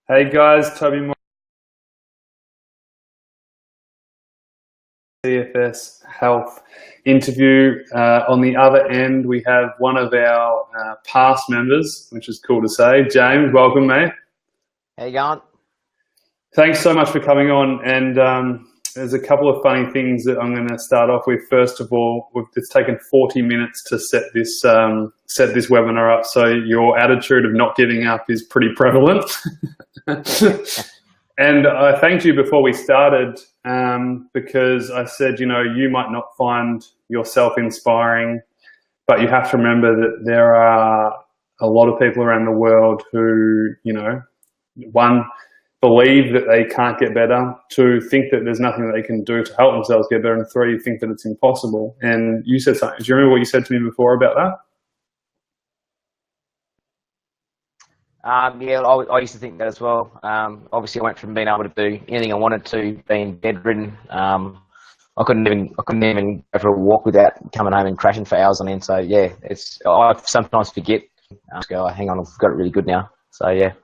Hey guys, Toby Morrison, CFS Health interview. On the other end, we have one of our past members, which is cool to say. James, welcome, mate. How you going? Thanks so much for coming on. And there's a couple of funny things that I'm going to start off with. First of all, it's taken 40 minutes to set this webinar up, so your attitude of not giving up is pretty prevalent. And I thanked you before we started because I said, you might not find yourself inspiring, but you have to remember that there are a lot of people around the world who, one, believe that they can't get better, two, think that there's nothing that they can do to help themselves get better, and three, think that it's impossible. And you said something. Do you remember what you said to me before about that? Yeah, I used to think that as well. Obviously, I went from being able to do anything I wanted to being bedridden. I couldn't even go for a walk without coming home and crashing for hours on end. So yeah, I sometimes forget. I just go, oh, hang on, I've got it really good now. So yeah.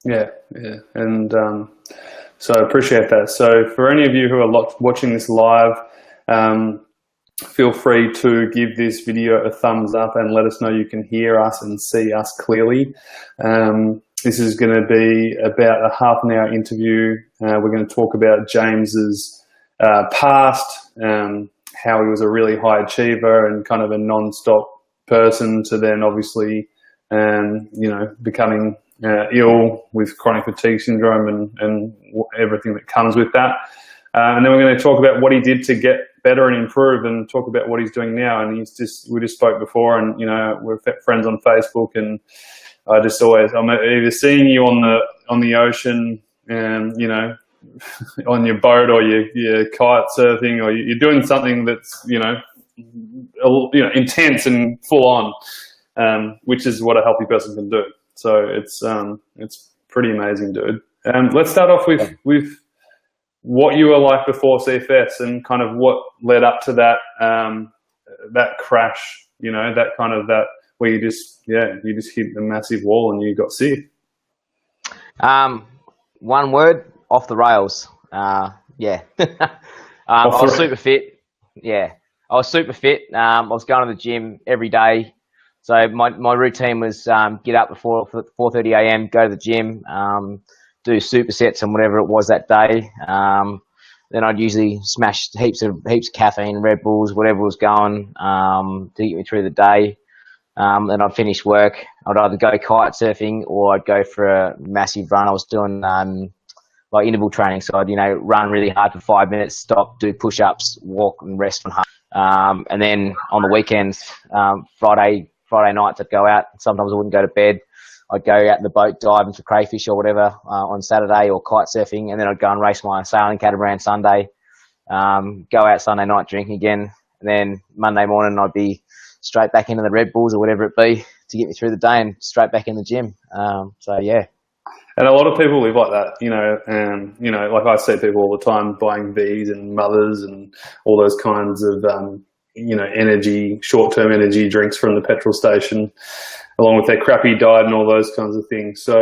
Yeah, and so I appreciate that. So for any of you who are watching this live, feel free to give this video a thumbs up and let us know you can hear us and see us clearly. This is going to be about a half an hour interview. We're going to talk about James's past, how he was a really high achiever and kind of a non-stop person to then obviously, becoming ill with chronic fatigue syndrome and everything that comes with that. And then we're going to talk about what he did to get better and improve, and talk about what he's doing now. And we just spoke before, and we're friends on Facebook, and I'm either seeing you on the ocean, and on your boat, or your kite surfing, or you're doing something that's intense and full on, which is what a healthy person can do. So it's pretty amazing, dude. Let's start off with what you were like before CFS and kind of what led up to that that crash. That where you just hit the massive wall and you got sick. One word: off the rails. Yeah. I was super fit. Yeah, I was super fit. I was going to the gym every day. So my routine was get up before 4:30 a.m., go to the gym, do supersets and whatever it was that day. Then I'd usually smash heaps of caffeine, Red Bulls, whatever was going to get me through the day. Then I'd finish work. I'd either go kite surfing or I'd go for a massive run. I was doing like interval training, so I'd run really hard for 5 minutes, stop, do push-ups, walk and rest from home. And then on the weekends, Friday nights I'd go out. Sometimes I wouldn't go to bed. I'd go out in the boat diving for crayfish or whatever on Saturday, or kite surfing, and then I'd go and race my sailing catamaran Sunday. Go out Sunday night drinking again, and then Monday morning I'd be straight back into the Red Bulls or whatever it be to get me through the day, and straight back in the gym. So yeah. And a lot of people live like that, like I see people all the time buying V's and Mothers and all those kinds of short-term energy drinks from the petrol station, along with their crappy diet and all those kinds of things. So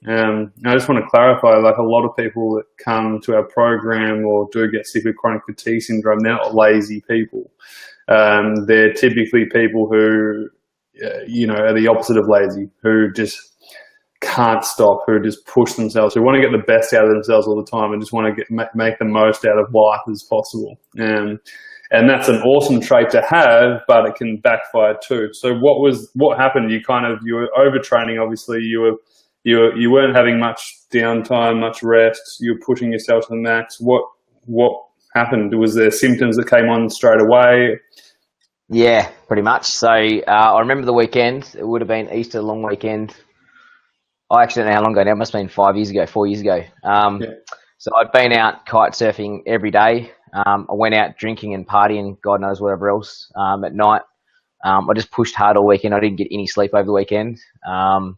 I just want to clarify, like a lot of people that come to our program or do get sick with chronic fatigue syndrome, they're not lazy people. They're typically people who, are the opposite of lazy, who just can't stop, who just push themselves, who want to get the best out of themselves all the time and just want to make the most out of life as possible. And that's an awesome trait to have, but it can backfire too. So what happened? You were overtraining. Obviously, you weren't having much downtime, much rest. You were pushing yourself to the max. What happened? Was there symptoms that came on straight away? Yeah, pretty much. So I remember the weekend. It would have been Easter long weekend. I actually don't know how long ago now. It must have been 4 years ago. So I'd been out kite surfing every day. I went out drinking and partying, God knows whatever else, at night. I just pushed hard all weekend. I didn't get any sleep over the weekend. I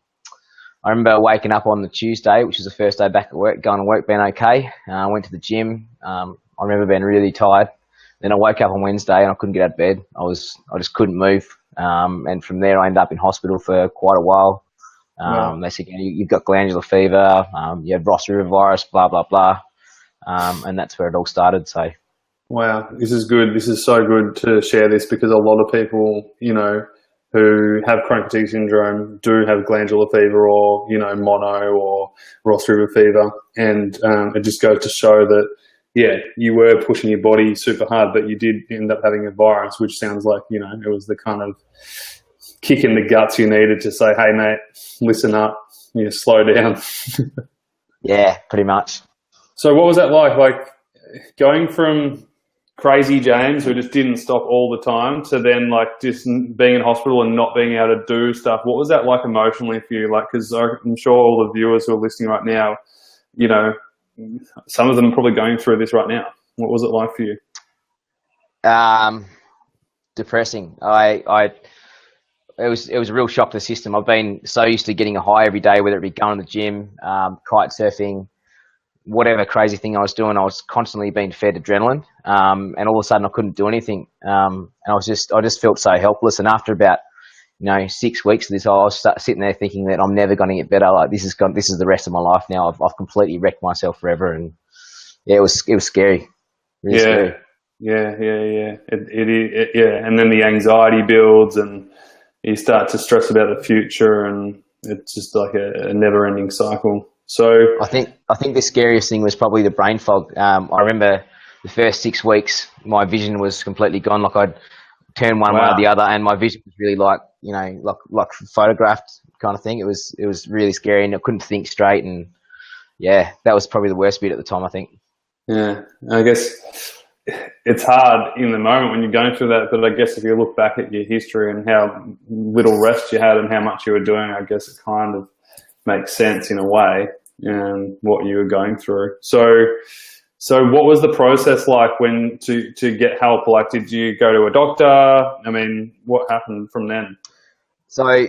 remember waking up on the Tuesday, which was the first day back at work, going to work, being okay. I went to the gym. I remember being really tired. Then I woke up on Wednesday and I couldn't get out of bed. I just couldn't move. And from there I ended up in hospital for quite a while. Wow. They said, you've got glandular fever, you had Ross River virus, blah, blah, blah. And that's where it all started. So, Wow, this is good. This is so good to share this, because a lot of people, who have chronic fatigue syndrome do have glandular fever, or, mono or Ross River fever. And it just goes to show that, yeah, you were pushing your body super hard, but you did end up having a virus, which sounds like, it was the kind of kick in the guts you needed to say, hey, mate, listen up, slow down. yeah, pretty much. So what was that like? Like going from crazy James, who just didn't stop all the time, to then like just being in hospital and not being able to do stuff. What was that like emotionally for you? Like, because I'm sure all the viewers who are listening right now, some of them are probably going through this right now. What was it like for you? Depressing. It was a real shock to the system. I've been so used to getting a high every day, whether it be going to the gym, kite surfing, whatever crazy thing I was doing. I was constantly being fed adrenaline, and all of a sudden I couldn't do anything. And I just felt so helpless. And after about 6 weeks of this, I was sitting there thinking that I'm never going to get better. Like this is the rest of my life now. I've completely wrecked myself forever. And yeah, it was scary. Really scary. Yeah. Yeah. And then the anxiety builds, and you start to stress about the future, and it's just like a never-ending cycle. So I think the scariest thing was probably the brain fog. I remember the first 6 weeks, my vision was completely gone. Like I'd turn one way or the other, and my vision was really like photographed kind of thing. It was really scary, and I couldn't think straight. And yeah, that was probably the worst bit at the time, I think. Yeah, I guess it's hard in the moment when you're going through that, but I guess if you look back at your history and how little rest you had and how much you were doing, I guess it kind of makes sense in a way, what you were going through. So what was the process like when to get help? Like, did you go to a doctor? I mean, what happened from then? So I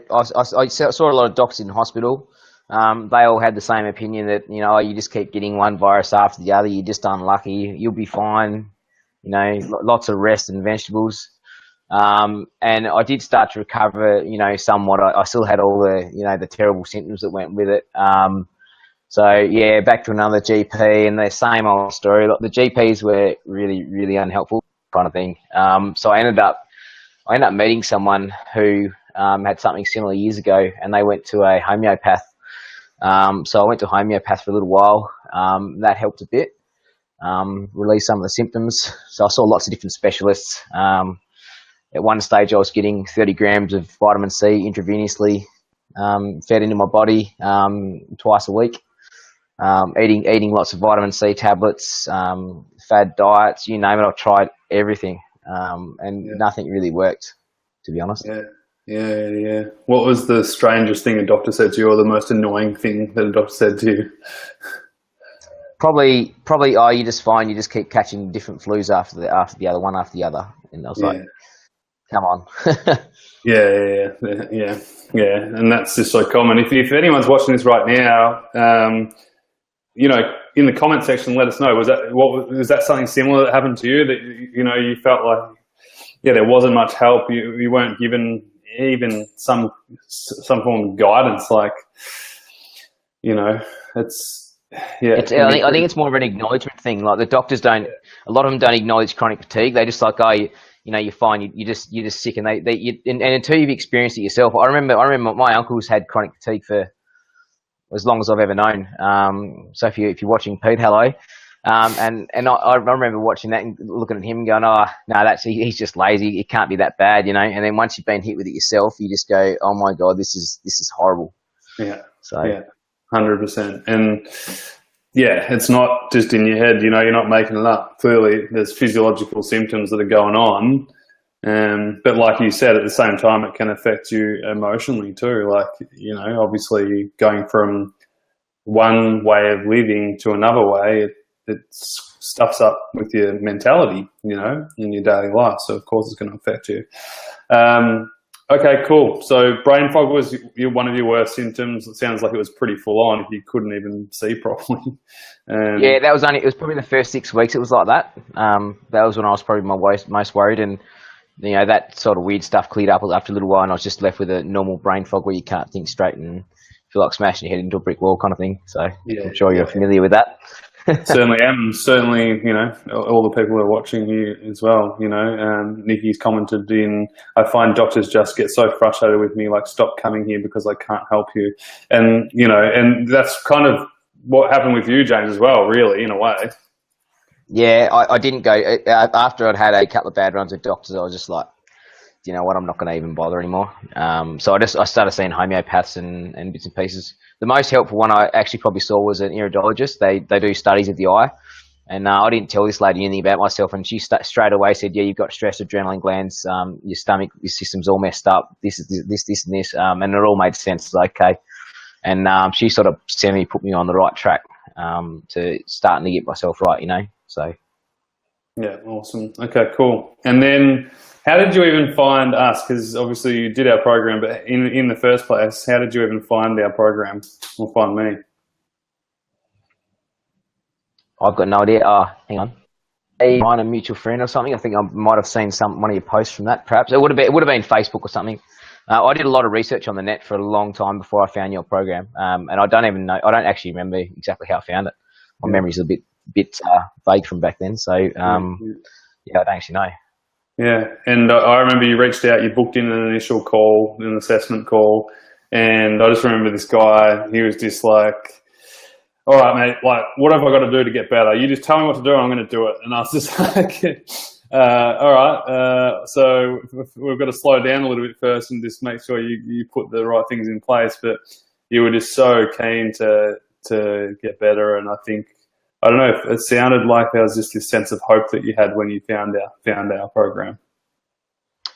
saw a lot of doctors in hospital. They all had the same opinion that, you just keep getting one virus after the other. You're just unlucky. You'll be fine. Lots of rest and vegetables. And I did start to recover, somewhat. I still had all the terrible symptoms that went with it. So yeah, back to another GP, and the same old story. Like, the GPs were really, really unhelpful kind of thing. So I ended up meeting someone who had something similar years ago, and they went to a homeopath. So I went to homeopath for a little while. That helped a bit, relieve some of the symptoms. So I saw lots of different specialists. At one stage, I was getting 30 grams of vitamin C intravenously fed into my body twice a week. Eating lots of vitamin C tablets, fad diets, you name it. I've tried everything, and nothing really worked, to be honest. Yeah. What was the strangest thing a doctor said to you, or the most annoying thing that a doctor said to you? Probably. You just keep catching different flus after the other, and I was like, come on. Yeah. And that's just so common. If anyone's watching this right now, in the comment section, let us know. Was that something similar that happened to you, that you felt like there wasn't much help? You weren't given even some form of guidance, like it's I think it's more of an acknowledgement thing. Like, the doctors a lot of them don't acknowledge chronic fatigue. They just like, you're fine. You're just sick, and and until you've experienced it yourself. I remember my uncle's had chronic fatigue for as long as I've ever known. So if you're watching Pete, hello. And I remember watching that and looking at him and going, oh no, he's just lazy. It can't be that bad, And then once you've been hit with it yourself, you just go, oh my God, this is horrible. Yeah. So yeah, 100%. And yeah, it's not just in your head. You're not making it up. Clearly, there's physiological symptoms that are going on. But like you said, at the same time, it can affect you emotionally too. Like, obviously going from one way of living to another way, it stuffs up with your mentality, in your daily life. So of course it's going to affect you. Okay, cool. So brain fog was one of your worst symptoms. It sounds like it was pretty full on if you couldn't even see properly. Yeah, it was probably the first 6 weeks it was like that. That was when I was probably most worried. And that sort of weird stuff cleared up after a little while, and I was just left with a normal brain fog where you can't think straight and feel like smashing your head into a brick wall kind of thing. So I'm sure you're familiar with that. Certainly am. Certainly, all the people who are watching you as well, Nikki's commented I find doctors just get so frustrated with me, like, stop coming here because I can't help you. And, and that's kind of what happened with you, James, as well, really, in a way. Yeah, I didn't go, after I'd had a couple of bad runs with doctors, I was just like, you know what, I'm not going to even bother anymore. So I started seeing homeopaths and bits and pieces. The most helpful one I actually probably saw was an iridologist. They do studies of the eye. And I didn't tell this lady anything about myself, and she straight away said, yeah, you've got stress adrenaline glands, your stomach, your system's all messed up, this, and this. And it all made sense. Okay. And she sort of put me on the right track to starting to get myself right, So. Yeah, awesome. Okay, cool. And then how did you even find us? Because obviously you did our program, but in the first place, how did you even find our program or find me? I've got no idea. Hang on. A mutual friend or something. I think I might have seen one of your posts from that. Perhaps it would have been Facebook or something. I did a lot of research on the net for a long time before I found your program, and I don't even know. I don't actually remember exactly how I found it. My memory's a bit vague from back then. So I don't actually know. Yeah, and I remember you reached out. You booked in an initial call, an assessment call, and I just remember this guy. He was just like, all right, mate, like, what have I got to do to get better? You just tell me what to do, and I'm going to do it. And I was just like, all right, so we've got to slow down a little bit first and just make sure you put the right things in place. But you were just so keen to get better, and I don't know, it sounded like there was just this sense of hope that you had when you found our program.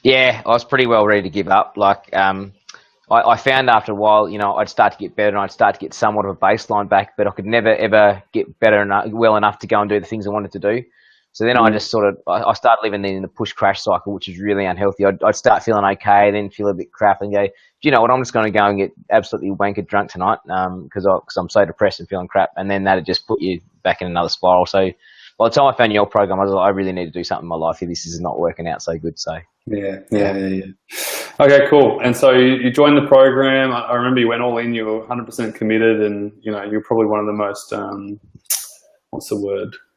Yeah, I was pretty well ready to give up. Like, I found after a while, I'd start to get better and I'd start to get somewhat of a baseline back, but I could never, ever get better well enough to go and do the things I wanted to do. So then I just I started living in the push-crash cycle, which is really unhealthy. I'd start feeling okay, then feel a bit crap and go, do you know what, I'm just going to go and get absolutely wankered drunk tonight because I'm so depressed and feeling crap. And then that'd just put you back in another spiral. So by the time I found your program, I was like, I really need to do something in my life here. This is not working out so good. So yeah. Okay, cool. And so you joined the program. I remember you went all in. You were 100% committed, and you're probably one of the most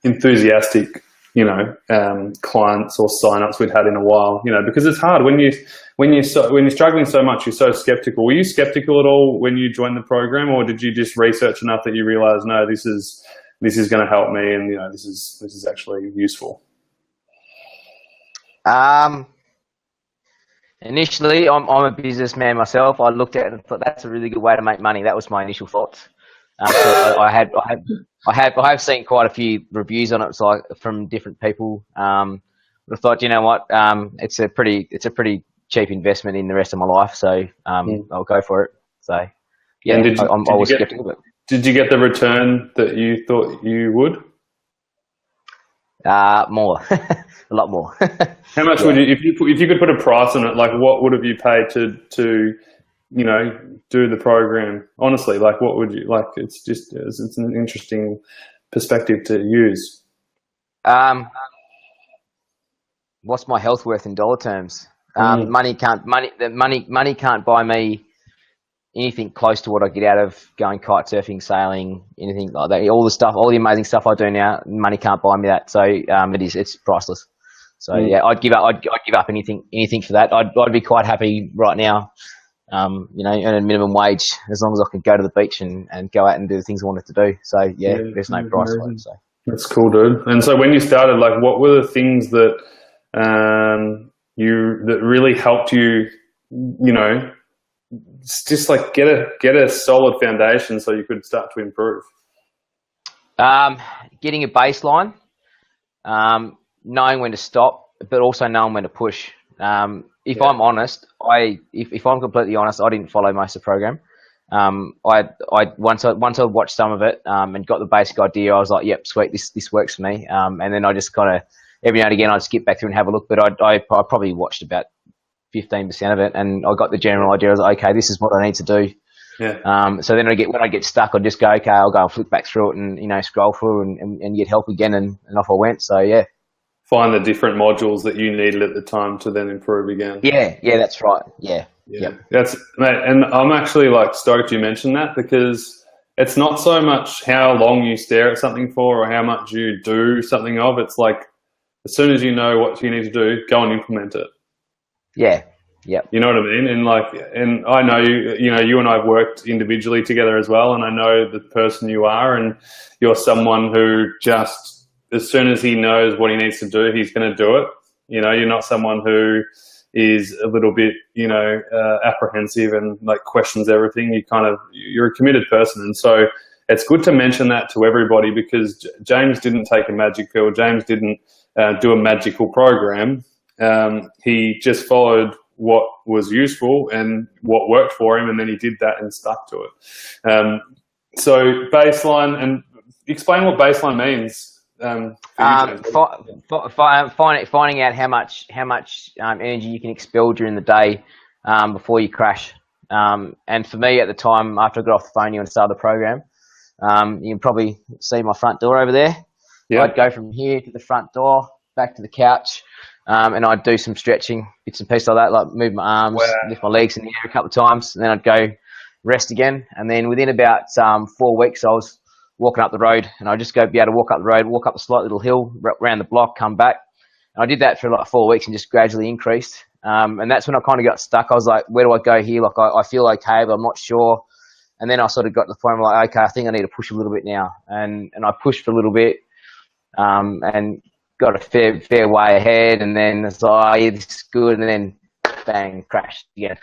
enthusiastic clients or signups we'd had in a while. Because it's hard when you're struggling so much. You're so skeptical. Were you skeptical at all when you joined the program, or did you just research enough that you realized, no, this is going to help me, and this is actually useful? Initially, I'm a businessman myself. I looked at it and thought that's a really good way to make money. That was my initial thoughts. So I have seen quite a few reviews on it, like from different people. But I thought, you know what, it's a pretty cheap investment in the rest of my life. So I'll go for it. So yeah, I was skeptical. Did you get the return that you thought you would? More, a lot more. How much would you, if you could put a price on it? Like, what would have you paid to do the program? Honestly, like, what would you like? It's an interesting perspective to use. What's my health worth in dollar terms? Money can't buy me anything close to what I get out of going kite surfing, sailing, anything like that. All the amazing stuff I do now, money can't buy me that. So it's priceless. So yeah, I'd give up anything for that. I'd be quite happy right now, earning minimum wage as long as I can go to the beach and go out and do the things I wanted to do. So yeah, there's no price for it. So that's cool, dude. And so when you started, like, what were the things that that really helped you, just like get a solid foundation so you could start to improve? Getting a baseline, knowing when to stop, but also knowing when to push. If I'm honest, if I'm completely honest, I didn't follow most of the program. Once I watched some of it and got the basic idea, I was like, yep, sweet, this works for me. And then I just kind of every now and again I'd skip back through and have a look, but I probably watched about 15% of it, and I got the general idea. I was like, okay, this is what I need to do. Yeah. So then when I get stuck, I'd just go, okay, I'll go and flick back through it and scroll through and get help again, and off I went. So yeah. find the different modules that you needed at the time to then improve again. Yeah, that's right. Yeah. That's mate, and I'm actually like stoked you mentioned that, because it's not so much how long you stare at something for or how much you do something of. It's like as soon as you know what you need to do, go and implement it. Yeah. Yep. You know what I mean? And I know you and I have worked individually together as well, and I know the person you are, and you're someone who just, as soon as he knows what he needs to do, he's going to do it. You know, you're not someone who is a little bit, apprehensive and like questions everything. You're a committed person. And so it's good to mention that to everybody, because James didn't take a magic pill. James didn't do a magical program. He just followed what was useful and what worked for him, and then he did that and stuck to it. So baseline, and explain what baseline means. Finding out how much energy you can expel during the day before you crash. And for me at the time, after I got off the phone and started the program, you can probably see my front door over there. Yep. I'd go from here to the front door, back to the couch, and I'd do some stretching, bits and pieces like that, like move my arms, lift my legs in the air a couple of times, and then I'd go rest again. And then within about 4 weeks, I was walking up the road, and I'd just be able to walk up the road, walk up a slight little hill, around the block, come back. And I did that for like 4 weeks and just gradually increased. And that's when I kind of got stuck. I was like, where do I go here? Like, I feel okay, but I'm not sure. And then I sort of got to the point where I'm like, okay, I think I need to push a little bit now. And I pushed for a little bit, and got a fair way ahead. And then it's like, oh, yeah, this is good. And then bang, crashed again.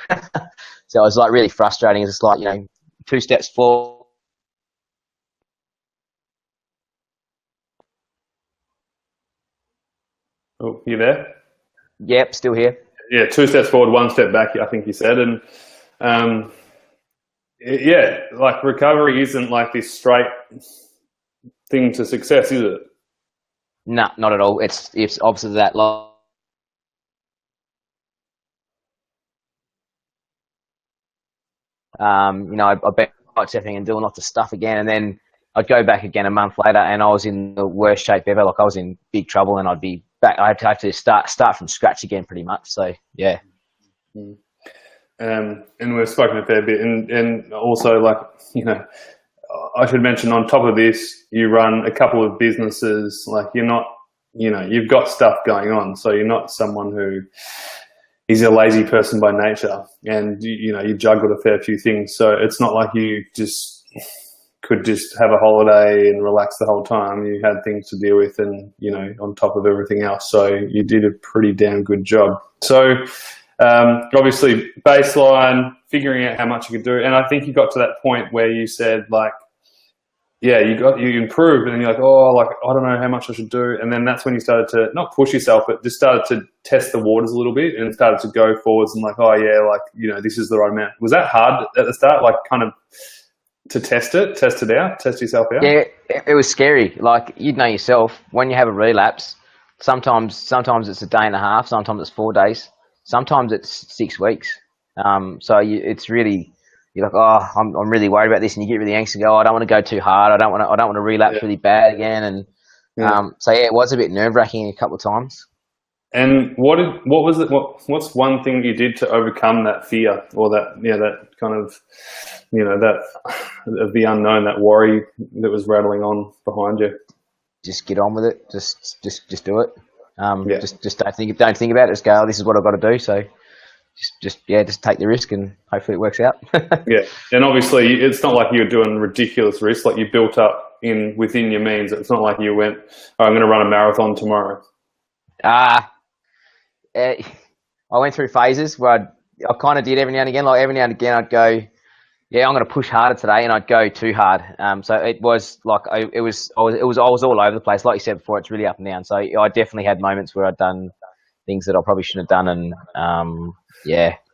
So it was like really frustrating. It's just like, 2 steps forward. Oh, you there? Yep, still here. Yeah, 2 steps forward, 1 step back, I think you said. And like recovery isn't like this straight thing to success, is it? No, not at all. It's opposite of that. I've been stepping and doing lots of stuff again, and then I'd go back again a month later, and I was in the worst shape ever. Like I was in big trouble, and I'd be back. I had to have to start from scratch again, pretty much. So yeah. And we've spoken a fair bit, and also like I should mention on top of this, you run a couple of businesses. Like you're not, you've got stuff going on, so you're not someone who is a lazy person by nature, and you juggled a fair few things. So it's not like you could just have a holiday and relax the whole time. You had things to deal with, and on top of everything else. So you did a pretty damn good job. So obviously baseline, figuring out how much you could do, and I think you got to that point where you said like, yeah, you improved, and then you're like, oh, like I don't know how much I should do, and then that's when you started to not push yourself, but just started to test the waters a little bit, and started to go forwards and like, oh yeah, like this is the right amount. Was that hard at the start, like kind of to test yourself out? Yeah, it was scary. Like you'd know yourself when you have a relapse. Sometimes it's a day and a half. Sometimes it's 4 days. Sometimes it's 6 weeks. So it's really, you're like, oh, I'm really worried about this, and you get really anxious and go, oh, I don't want to go too hard. I don't want to relapse really bad again. And so yeah, it was a bit nerve wracking a couple of times. And what's one thing you did to overcome that fear, or that kind of that of the unknown, that worry that was rattling on behind you? Just get on with it. Just do it. Just don't think about it. Just go, oh, this is what I've got to do. So just take the risk, and hopefully it works out. Yeah, and obviously it's not like you're doing ridiculous risks. Like you built up within your means. It's not like you went, oh, I'm going to run a marathon tomorrow. I went through phases where I kind of did every now and again. Like every now and again, I'd go, yeah, I'm going to push harder today, and I'd go too hard. So it was like I was all over the place. Like you said before, it's really up and down. So I definitely had moments where I'd done things that I probably shouldn't have done, and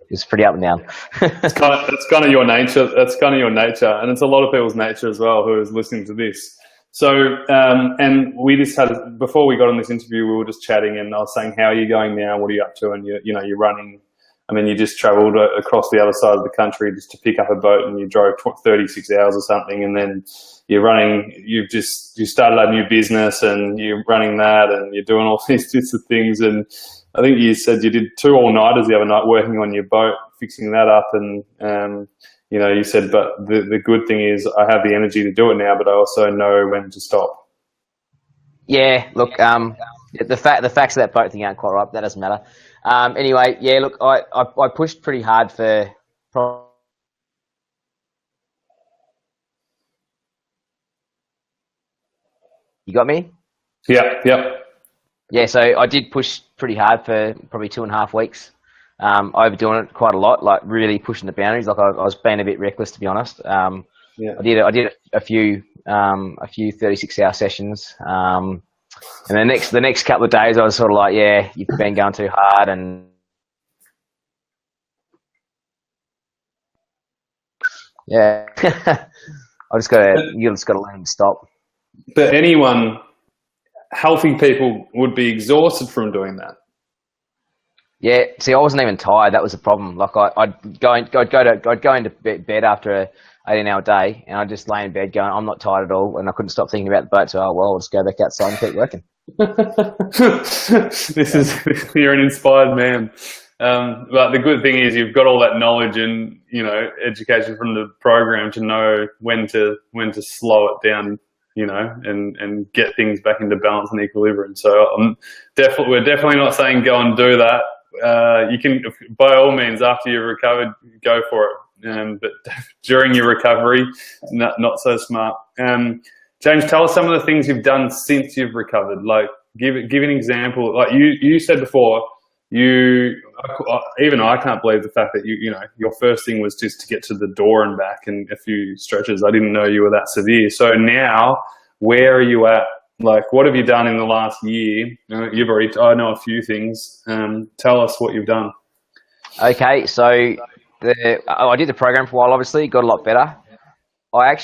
it's pretty up and down. It's kind of your nature. That's kind of your nature, and it's a lot of people's nature as well who is listening to this. So, and we just had, before we got on this interview, we were just chatting, and I was saying, how are you going now? What are you up to? And you're running I mean, you just travelled across the other side of the country just to pick up a boat, and you drove 36 hours or something, and then you started a new business, and you're running that, and you're doing all these sorts of things. And I think you said you did 2 all-nighters the other night working on your boat, fixing that up, and you said, but the good thing is I have the energy to do it now, but I also know when to stop. Yeah, look, the facts of that boat thing aren't quite right, but that doesn't matter. Anyway, yeah, look, I pushed pretty hard for. You got me? Yeah. Yeah, so I did push pretty hard for probably 2.5 weeks. Overdoing it quite a lot, like really pushing the boundaries. Like I was being a bit reckless, to be honest. Yeah. I did a few 36-hour sessions. And the next couple of days, I was sort of like, yeah, you've been going too hard, and yeah, you just got to learn to stop. But healthy people would be exhausted from doing that. Yeah, see, I wasn't even tired. That was the problem. Like I'd go into bed after a 18-hour day, and I'd just lay in bed going, I'm not tired at all, and I couldn't stop thinking about the boat. So, I'll just go back outside and keep working. You're an inspired man. But the good thing is you've got all that knowledge and education from the program to know when to slow it down, and get things back into balance and equilibrium. So we're definitely not saying go and do that. You can, by all means, after you've recovered, go for it. But during your recovery, not so smart. James, tell us some of the things you've done since you've recovered. Like, give an example. Like you said before, even I can't believe the fact that your first thing was just to get to the door and back and a few stretches. I didn't know you were that severe. So now, where are you at? Like, what have you done in the last year? I know a few things. Tell us what you've done. Okay, so I did the program for a while. Obviously, got a lot better. I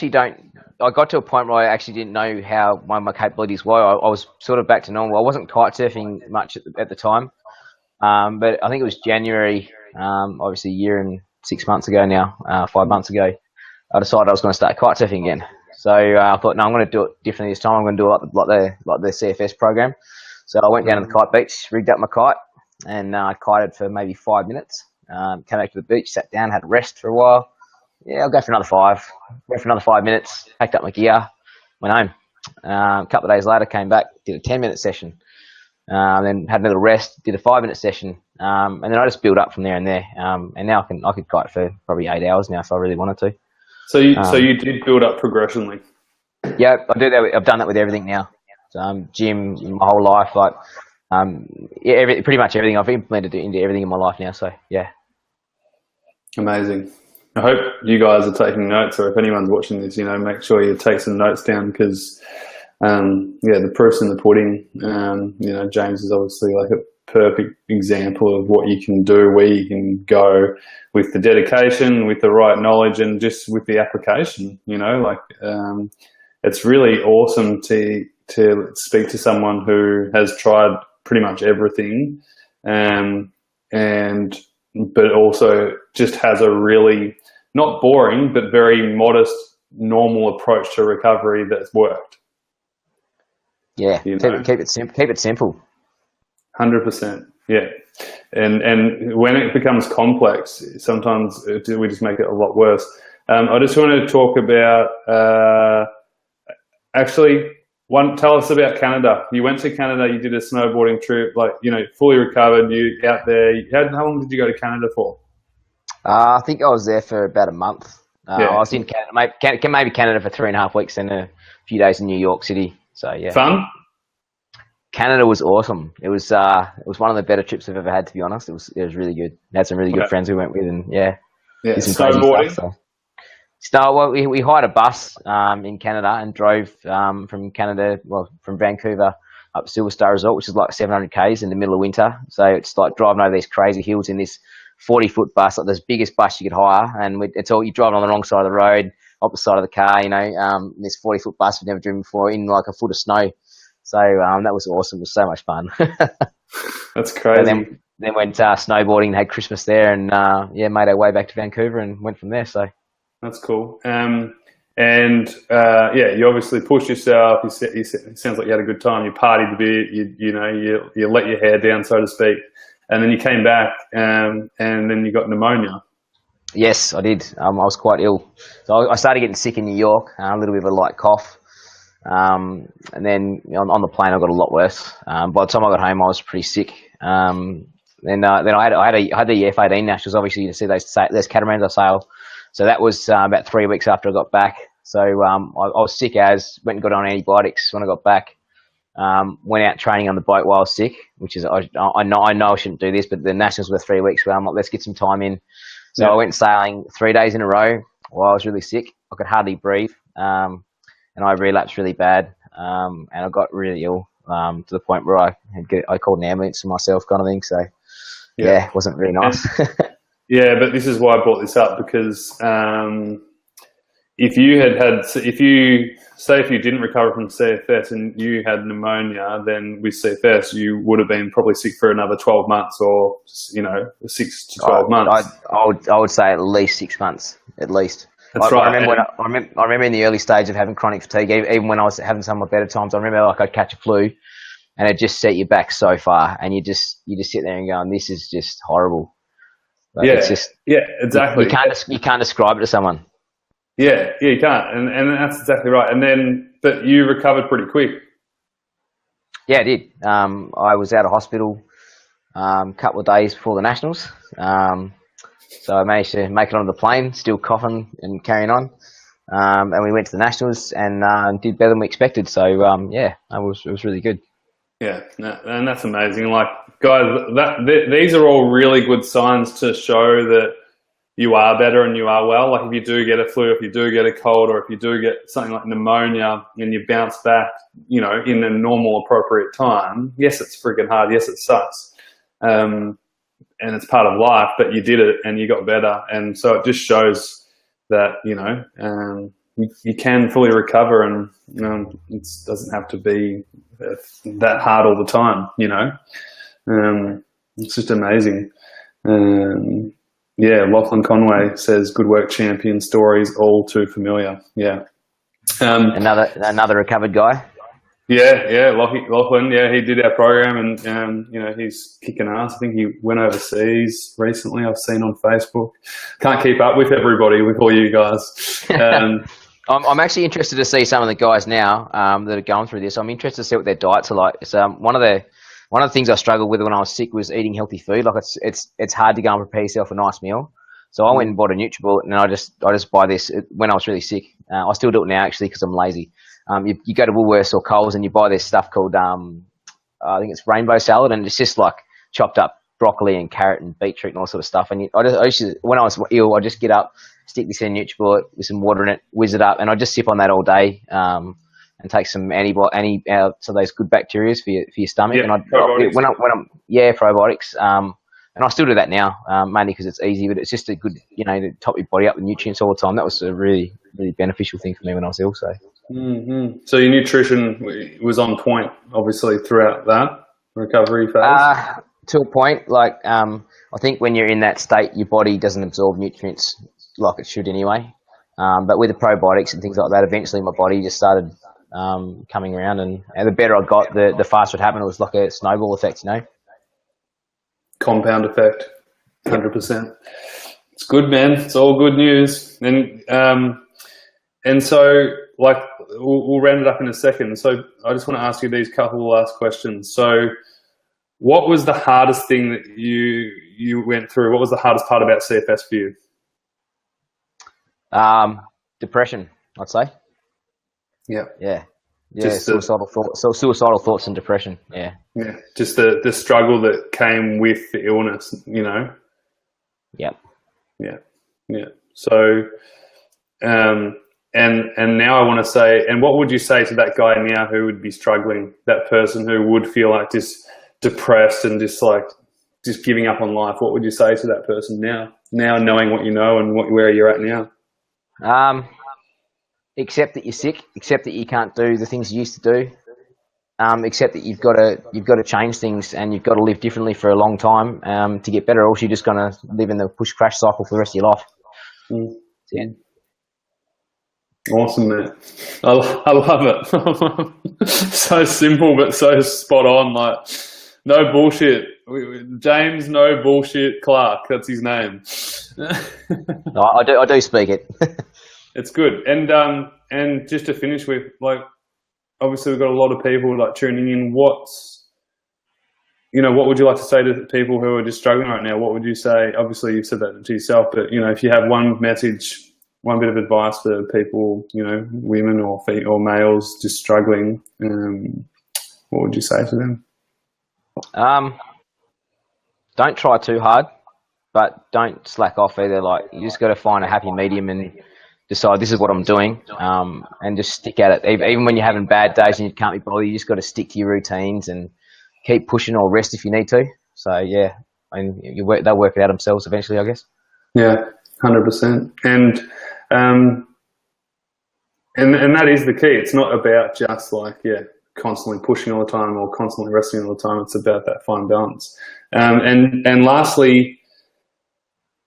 got to a point where I actually didn't know how my capabilities were. I was sort of back to normal. I wasn't kite surfing much at the time, but I think it was January, obviously a year and 6 months ago now, 5 months ago, I decided I was going to start kite surfing again. So I thought, no, I'm going to do it differently this time. I'm going to do it like the CFS program. So I went down to the kite beach, rigged up my kite, and kited for maybe 5 minutes. Came back to the beach, sat down, had a rest for a while. Yeah, I'll go for another 5. Went for another 5 minutes, packed up my gear, went home. A couple of days later, came back, did a 10-minute session, then had another rest, did a 5-minute session, and then I just built up from there and there. And now I could kite for probably 8 hours now if I really wanted to. So you did build up progressionally. Yeah, I do that. I've done that with everything now. So, gym, my whole life, like pretty much everything. I've implemented it into everything in my life now. So yeah, amazing. I hope you guys are taking notes, or if anyone's watching this, make sure you take some notes down because, the proof's in the pudding. James is obviously like a perfect example of what you can do, where you can go with the dedication, with the right knowledge, and just with the application. It's really awesome to speak to someone who has tried pretty much everything, but also just has a really not boring but very modest, normal approach to recovery that's worked. Yeah, keep it simple. Keep it simple. 100%. Yeah, and when it becomes complex, sometimes we just make it a lot worse. I just want to talk about tell us about Canada. You went to Canada. You did a snowboarding trip. Fully recovered. You out there. How long did you go to Canada for? I think I was there for about a month. I was in Canada, maybe Canada for 3.5 weeks, and a few days in New York City. So yeah, fun. Canada was awesome. It was one of the better trips I've ever had, to be honest. It was really good. Had some really good friends we went with, and did some crazy stuff. So we hired a bus in Canada and drove from Vancouver up Silver Star Resort, which is like 700 k's in the middle of winter. So it's like driving over these crazy hills in this 40-foot bus, like the biggest bus you could hire, and it's all, you're driving on the wrong side of the road, opposite side of the car. This 40-foot bus we'd never driven before in like a foot of snow. So that was awesome. It was so much fun. That's crazy. then went snowboarding, had Christmas there, and made our way back to Vancouver and went from there. So that's cool. You obviously pushed yourself. It sounds like you had a good time. You partied a bit. You let your hair down, so to speak, and then you came back, and then you got pneumonia. Yes, I did. I was quite ill. So I started getting sick in New York, a little bit of a light cough. And then on the plane, I got a lot worse. By the time I got home, I was pretty sick. Then I had the F-18 Nationals. Obviously, you see those catamarans I sail. So that was about 3 weeks after I got back. So I was sick went and got on antibiotics when I got back. Went out training on the boat while I was sick, which is I know I shouldn't do this, but the Nationals were 3 weeks. So I'm like, let's get some time in. So I went sailing 3 days in a row while I was really sick. I could hardly breathe, and I relapsed really bad, and I got really ill to the point where I called an ambulance for myself, kind of thing. So it wasn't really nice. Yeah, but this is why I brought this up, because if you didn't recover from CFS and you had pneumonia, then with CFS you would have been probably sick for another 12 months, or 6 to 12 months. I would say at least 6 months, at least. That's right. I remember in the early stage of having chronic fatigue, even when I was having some of my better times, I remember I'd catch a flu, and it just set you back so far, and you just sit there and go, this is just horrible. Exactly. You can't describe it to someone. Yeah, you can't, and that's exactly right. But you recovered pretty quick. Yeah, I did. I was out of hospital a couple of days before the Nationals, so I managed to make it on the plane, still coughing and carrying on. And we went to the Nationals and did better than we expected. So it was really good. Yeah, and that's amazing. Like, guys, these are all really good signs to show that you are better and you are well. Like, if you do get a flu, if you do get a cold, or if you do get something like pneumonia and you bounce back, in a normal, appropriate time, yes, it's freaking hard. Yes, it sucks. And it's part of life, but you did it and you got better. And so it just shows that, you can fully recover, and, it doesn't have to be that hard all the time, It's just amazing. Lachlan Conway says, "Good work, champion. Stories all too familiar." Yeah. Another recovered guy. Yeah, Lachlan. Yeah, he did our program, and he's kicking ass. I think he went overseas recently. I've seen on Facebook. Can't keep up with everybody, with all you guys. I'm actually interested to see some of the guys now that are going through this. I'm interested to see what their diets are like. It's one of the things I struggled with when I was sick was eating healthy food. Like, it's hard to go and prepare yourself a nice meal. So I went and bought a NutriBullet, and I just buy this when I was really sick. I still do it now, actually, because I'm lazy. You go to Woolworths or Coles and you buy this stuff called I think it's rainbow salad, and it's just like chopped up broccoli and carrot and beetroot and all sort of stuff. And when I was ill, I just get up, stick this in a NutriBullet with some water in it, whiz it up, and I just sip on that all day. And take some so those good bacteria for your stomach. Yeah, and probiotics. Probiotics. And I still do that now, mainly because it's easy, but it's just a good, to top your body up with nutrients all the time. That was a really, really beneficial thing for me when I was ill. So, So your nutrition was on point, obviously, throughout that recovery phase. To a point, I think when you're in that state, your body doesn't absorb nutrients like it should anyway. But with the probiotics and things like that, eventually my body just started coming around, and the better I got, the faster it happened. It was like a snowball effect, Compound effect, 100%. It's good, man. It's all good news. And so, we'll round it up in a second. So I just want to ask you these couple of last questions. So, what was the hardest thing that you went through? What was the hardest part about CFS for you? Depression, I'd say. Yeah. Just suicidal thoughts and depression. Yeah. Just the struggle that came with the illness, Yep. Yeah. So, and now I want to say, and what would you say to that guy now who would be struggling, that person who would feel like just depressed and just giving up on life? What would you say to that person now knowing what you know and where you're at now? Accept that you're sick, accept that you can't do the things you used to do, except that you've got to change things, and you've got to live differently for a long time to get better, or else you're just going to live in the push crash cycle for the rest of your life. Yeah. Awesome, man. I love it. So simple, but so spot on. Like, no bullshit. James, no bullshit Clark. That's his name. I do speak it. It's good. And just to finish with, like, obviously we've got a lot of people like tuning in. What would you like to say to people who are just struggling right now? What would you say? Obviously you've said that to yourself, but if you have one message, one bit of advice for people, women or males just struggling, what would you say to them? Don't try too hard, but don't slack off either. Like, you just got to find a happy medium and decide this is what I'm doing, and just stick at it. Even when you're having bad days and you can't be bothered, you just got to stick to your routines and keep pushing, or rest if you need to. So yeah, they'll work it out themselves eventually, I guess. Yeah, 100%. And that is the key. It's not about just constantly pushing all the time or constantly resting all the time. It's about that fine balance. And lastly,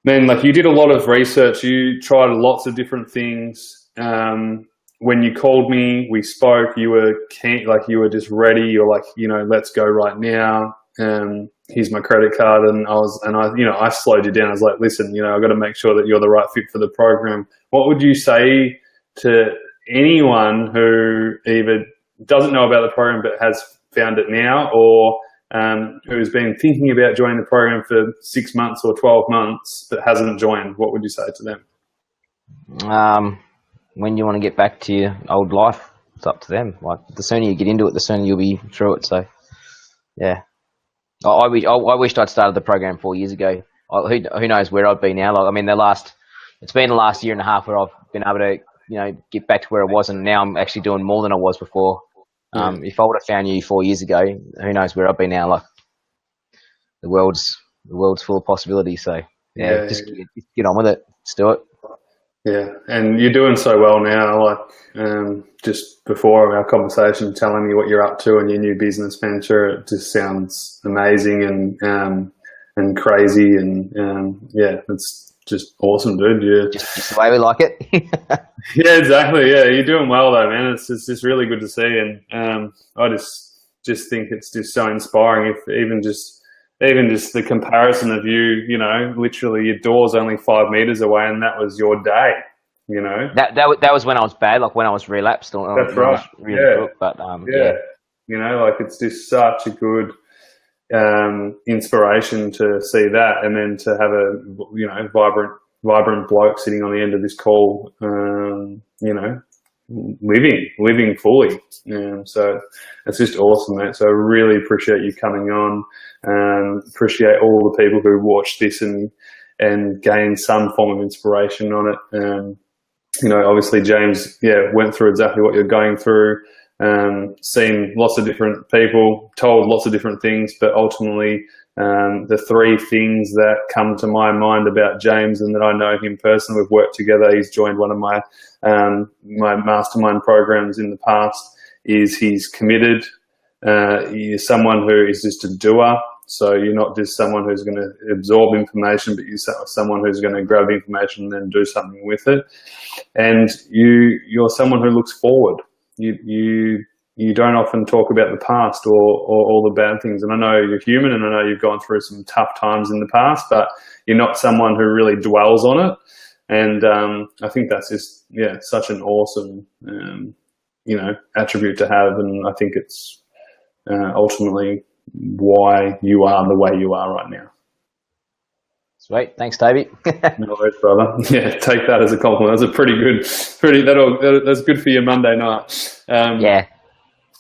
man, like, you did a lot of research. You tried lots of different things. When you called me, we spoke. You were you were just ready. You're like, let's go right now. Here's my credit card, and I slowed you down. I was like, listen, I've got to make sure that you're the right fit for the program. What would you say to anyone who either doesn't know about the program but has found it now, or who's been thinking about joining the program for 6 months or 12 months but hasn't joined? What would you say to them? When you want to get back to your old life, it's up to them. Like, the sooner you get into it, the sooner you'll be through it. So, yeah. I wished I'd started the program 4 years ago. Who knows where I'd be now? Like, I mean, it's been the last year and a half where I've been able to, get back to where I was, and now I'm actually doing more than I was before. If I would have found you 4 years ago, who knows where I'd be now? Like, the world's full of possibilities. So just get on with it. Just do it. Yeah, and you're doing so well now. Like, just before our conversation, telling me what you're up to and your new business venture, it just sounds amazing and crazy, and it's just awesome, dude. Yeah, just the way we like it. Yeah, exactly. Yeah, you're doing well though, man. It's just really good to see, and I just think it's just so inspiring. If even just the comparison of you, literally your door's only 5 meters away, and that was your day, That was when I was bad, like when I was relapsed. That's right. But like, it's just such a good inspiration to see that, and then to have a vibrant bloke sitting on the end of this call, living fully. So it's just awesome, mate. So I really appreciate you coming on. Appreciate all the people who watched this and gained some form of inspiration on it. Obviously James, went through exactly what you're going through. Seen lots of different people, told lots of different things, but ultimately the three things that come to my mind about James, and that I know him personally, we've worked together, he's joined one of my mastermind programs in the past, is he's committed. He's someone who is just a doer. So you're not just someone who's going to absorb information, but you're someone who's going to grab information and then do something with it. And you're someone who looks forward. You don't often talk about the past or all the bad things. And I know you're human, and I know you've gone through some tough times in the past, but you're not someone who really dwells on it. And I think that's just, such an awesome, attribute to have. And I think it's ultimately why you are the way you are right now. Sweet. Thanks, Toby. No worries, brother. Yeah, take that as a compliment. That's that's good for your Monday night.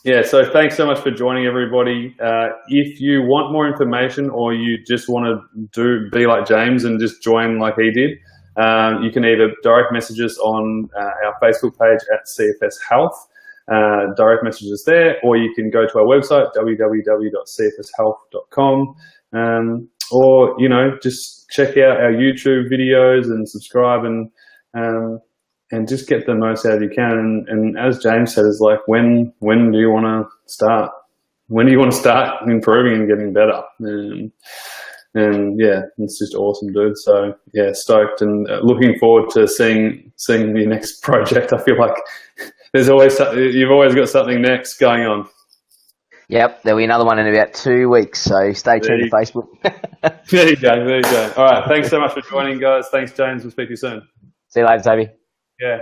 Yeah, so thanks so much for joining, everybody. If you want more information, or you just want to be like James and just join like he did, you can either direct message us on our Facebook page at CFS Health, direct messages there, or you can go to our website, www.cfshealth.com, or, just check out our YouTube videos and subscribe, and just get the most out of you can. And as James said, is like, when do you want to start? when do you want to start improving and getting better? And yeah, it's just awesome, dude. So yeah, stoked and looking forward to seeing your next project. I feel like you've always got something next going on. Yep, there'll be another one in about 2 weeks, so stay tuned to Facebook. There you go. All right, thanks so much for joining, guys. Thanks, James. We'll speak to you soon. See you later, Toby. Yeah.